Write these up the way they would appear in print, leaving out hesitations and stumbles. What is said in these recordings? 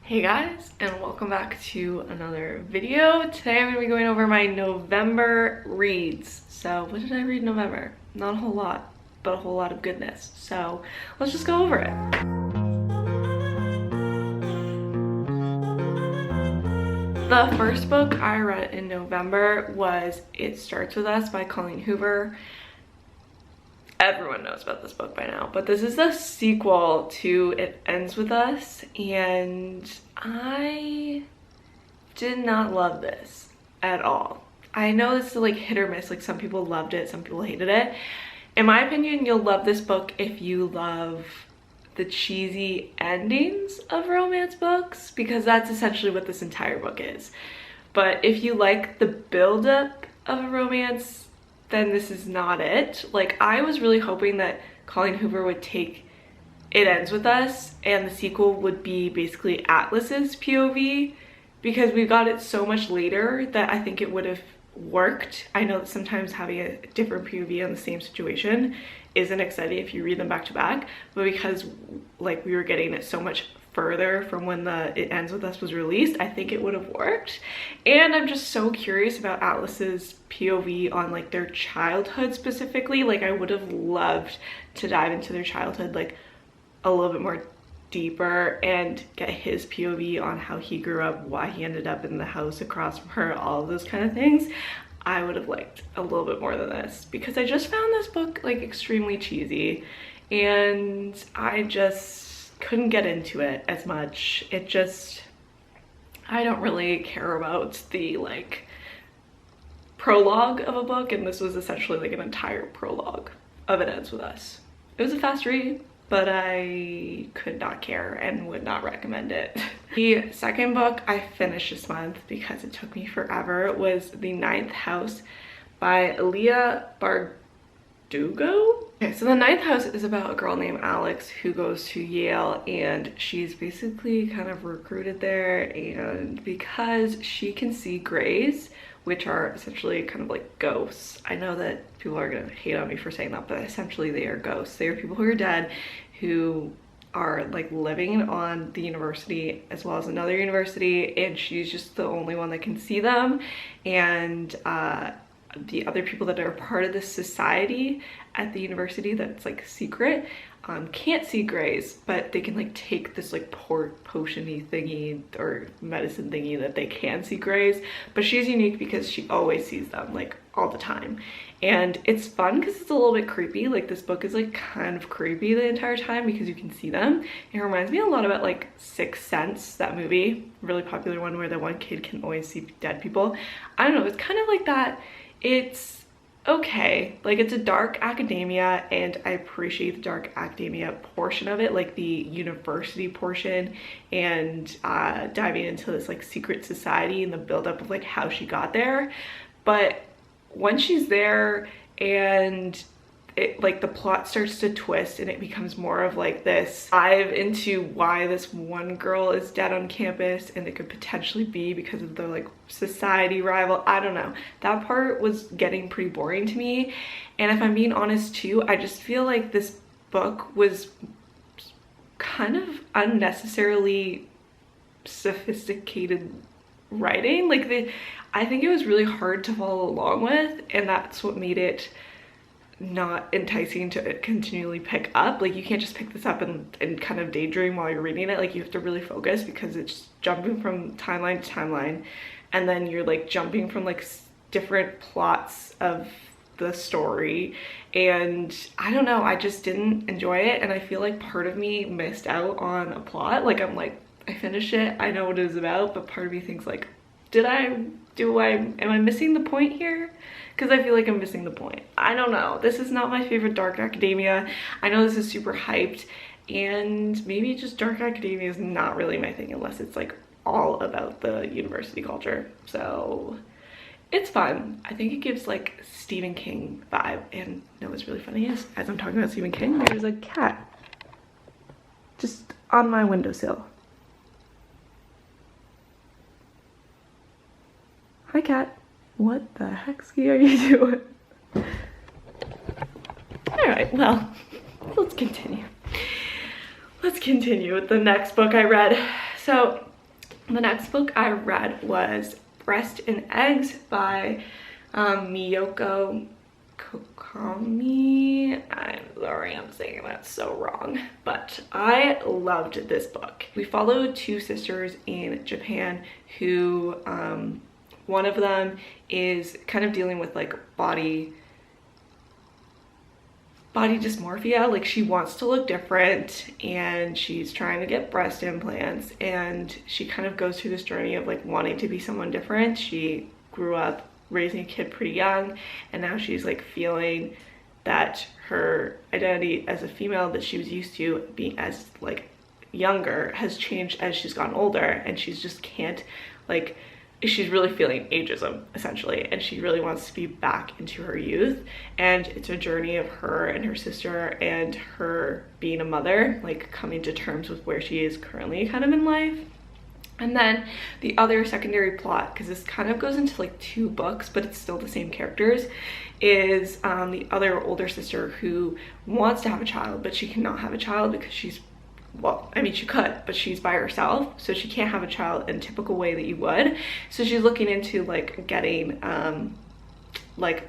Hey guys, and welcome back to another video. Today I'm going to be going over my November reads. So what did I read in November? Not a whole lot, but a whole lot of goodness. So let's just go over it. The first book I read in November was It Starts With Us by Colleen Hoover. Everyone knows about this book by now, but this is the sequel to It Ends With Us, and I did not love this at all. I know this is like hit or miss, like some people loved it, some people hated it. In my opinion, you'll love this book if you love the cheesy endings of romance books, because that's essentially what this entire book is. But if you like the buildup of a romance, then this is not it. Like, I was really hoping that Colleen Hoover would take It Ends With Us and the sequel would be basically Atlas's POV, because we got it so much later that I think it would have worked. I know that sometimes having a different POV on the same situation isn't exciting if you read them back to back, but because like we were getting it so much further from when the It Ends With Us was released, I think it would have worked. And I'm just so curious about Atlas's POV on like their childhood specifically. Like, I would have loved to dive into their childhood like a little bit more deeper and get his POV on how he grew up, why he ended up in the house across from her, all of those kind of things. I would have liked a little bit more than this, because I just found this book like extremely cheesy and I just couldn't get into it as much. It just, I don't really care about the like prologue of a book, and this was essentially like an entire prologue of It Ends With Us. It was a fast read, but I could not care and would not recommend it. The second book I finished this month, because it took me forever, was The Ninth House by Leah Bardugo. Okay, so The Ninth House is about a girl named Alex who goes to Yale, and she's basically kind of recruited there, and because she can see grays, which are essentially kind of like ghosts. I know that people are gonna hate on me for saying that, but essentially they are ghosts. They are people who are dead, who are like living on the university as well as another university, and she's just the only one that can see them. And the other people that are part of this society at the university that's like secret can't see grays, but they can like take this like potion-y thingy or medicine thingy that they can see grays. But she's unique because she always sees them like all the time, and it's fun because it's a little bit creepy. Like, this book is like kind of creepy the entire time because you can see them. It reminds me a lot about like Sixth Sense, that movie, really popular one where the one kid can always see dead people. I don't know, it's kind of like that. It's okay, like it's a dark academia, and I appreciate the dark academia portion of it, like the university portion, and diving into this like secret society and the buildup of like how she got there. But once she's there and it, like, the plot starts to twist and it becomes more of like this dive into why this one girl is dead on campus, and it could potentially be because of the like society rival. I don't know, that part was getting pretty boring to me. And if I'm being honest too, I just feel like this book was kind of unnecessarily sophisticated writing. Like, I think it was really hard to follow along with, and that's what made it not enticing to continually pick up. Like, you can't just pick this up and kind of daydream while you're reading it. Like, you have to really focus because it's jumping from timeline to timeline, and then you're like jumping from like different plots of the story, and I don't know, I just didn't enjoy it. And I feel like part of me missed out on a plot. Like, I'm like, I finished it, I know what it is about, but part of me thinks like, am I missing the point here? Because I feel like I'm missing the point. I don't know. This is not my favorite dark academia. I know this is super hyped, and maybe just dark academia is not really my thing unless it's like all about the university culture. So it's fun. I think it gives like Stephen King vibe. And you know what's really funny is, as I'm talking about Stephen King, there's a cat just on my windowsill. Hi, cat. What the heckski are you doing? All right, well, let's continue. let's continue with the next book I read. So the next book I read was Breast and Eggs by Miyoko Kokami. I'm sorry, I'm saying that so wrong, but I loved this book. We follow two sisters in Japan who, one of them is kind of dealing with like body dysmorphia. Like she wants to look different and she's trying to get breast implants, and she kind of goes through this journey of like wanting to be someone different. She grew up raising a kid pretty young, and now she's like feeling that her identity as a female that she was used to being as like younger has changed as she's gotten older, and she's just can't like, she's really feeling ageism essentially, and she really wants to be back into her youth. And it's a journey of her and her sister and her being a mother, like coming to terms with where she is currently kind of in life. And then the other secondary plot, because this kind of goes into like two books but it's still the same characters, is the other older sister who wants to have a child but she cannot have a child because she's, well, I mean she could, but she's by herself, so she can't have a child in a typical way that you would. So she's looking into like getting like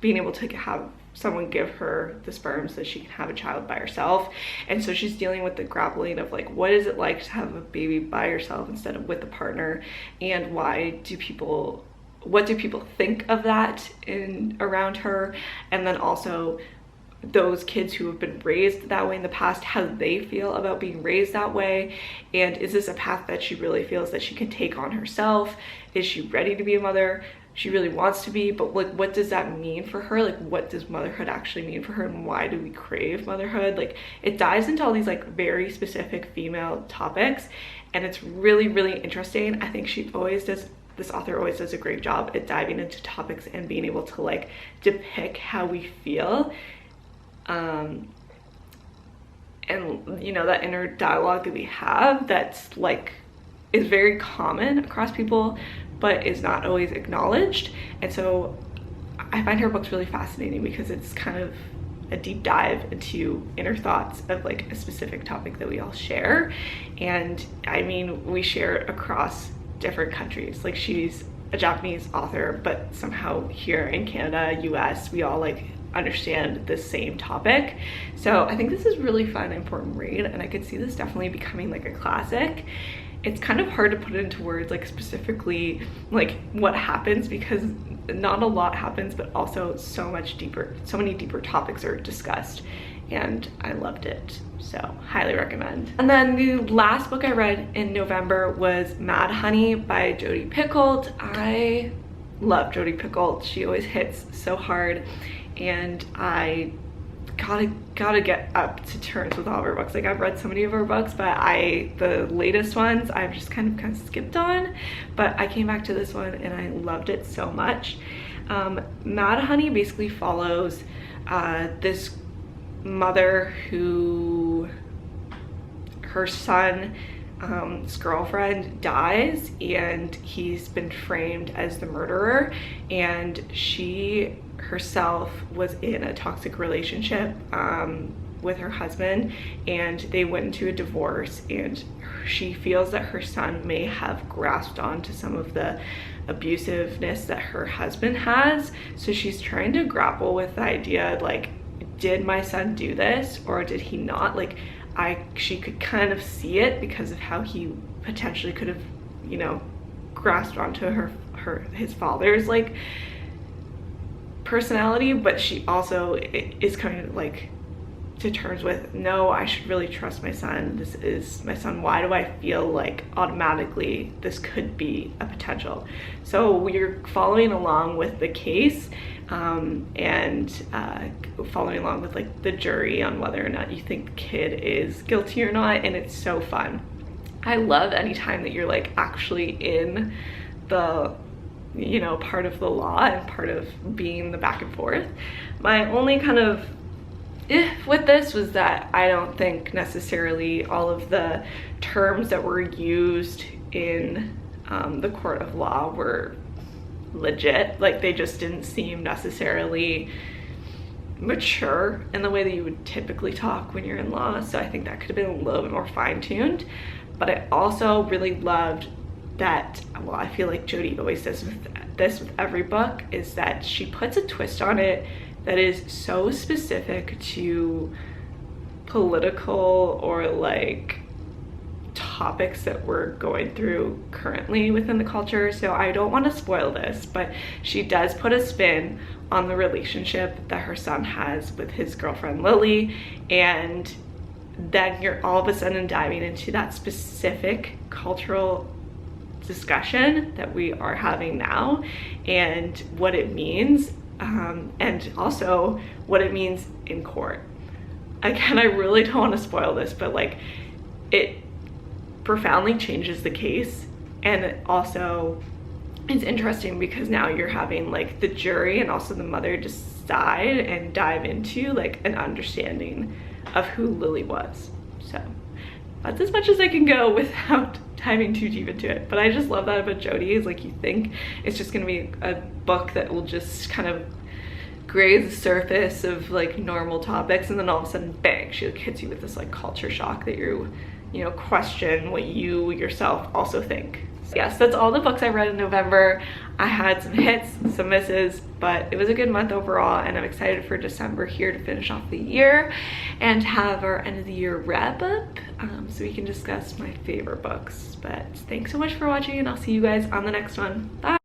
being able to have someone give her the sperm so that she can have a child by herself. And so she's dealing with the grappling of like, what is it like to have a baby by yourself instead of with a partner, and what do people think of that in around her, and then also those kids who have been raised that way in the past, how they feel about being raised that way, and is this a path that she really feels that she can take on herself? Is she ready to be a mother? She really wants to be, but like what does that mean for her? Like what does motherhood actually mean for her, and why do we crave motherhood? Like it dives into all these like very specific female topics, and it's really, really interesting. I think this author always does a great job at diving into topics and being able to like depict how we feel, and you know, that inner dialogue that we have that's like is very common across people but is not always acknowledged. And so I find her books really fascinating because it's kind of a deep dive into inner thoughts of like a specific topic that we all share. And I mean, we share it across different countries. Like she's a Japanese author, but somehow here in Canada, US, we all like understand the same topic. So I think this is really fun and important read, and I could see this definitely becoming like a classic. It's kind of hard to put it into words, like specifically like what happens, because not a lot happens, but also so many deeper topics are discussed, and I loved it, so highly recommend. And then the last book I read in November was Mad Honey by Jodi Picoult. I love Jodi Picoult. She always hits so hard, and I gotta get up to terms with all of her books. Like I've read so many of her books, but the latest ones I've just kind of skipped on, but I came back to this one and I loved it so much. Mad Honey basically follows this mother who, her son's girlfriend dies and he's been framed as the murderer, and she herself was in a toxic relationship with her husband, and they went into a divorce, and she feels that her son may have grasped onto some of the abusiveness that her husband has. So she's trying to grapple with the idea, like, did my son do this or did he not? Like she could kind of see it because of how he potentially could have, you know, grasped onto his father's like personality, but she also is coming like to terms with, no, I should really trust my son. This is my son. Why do I feel like automatically this could be a potential? So we're following along with the case, and following along with like the jury on whether or not you think the kid is guilty or not, and it's so fun. I love any time that you're like actually in the, you know, part of the law and part of being the back and forth. My only kind of with this was that I don't think necessarily all of the terms that were used in the court of law were legit. Like they just didn't seem necessarily mature in the way that you would typically talk when you're in law, so I think that could have been a little bit more fine-tuned. But I also really loved that, well, I feel like Jodi always does this with every book, is that she puts a twist on it that is so specific to political or like topics that we're going through currently within the culture. So I don't want to spoil this, but she does put a spin on the relationship that her son has with his girlfriend Lily, and then you're all of a sudden diving into that specific cultural discussion that we are having now and what it means, and also what it means in court. Again, I really don't want to spoil this, but like it profoundly changes the case. And it also, it's interesting because now you're having like the jury and also the mother decide and dive into like an understanding of who Lily was. So that's as much as I can go without diving too deep into it. But I just love that about Jodi, is like you think it's just gonna be a book that will just kind of graze the surface of like normal topics, and then all of a sudden bang, she like hits you with this like culture shock that you know, question what you yourself also think. So yes, that's all the books I read in November. I had some hits, some misses, but it was a good month overall, and I'm excited for December here to finish off the year and have our end of the year wrap up, so we can discuss my favorite books. But thanks so much for watching, and I'll see you guys on the next one. Bye.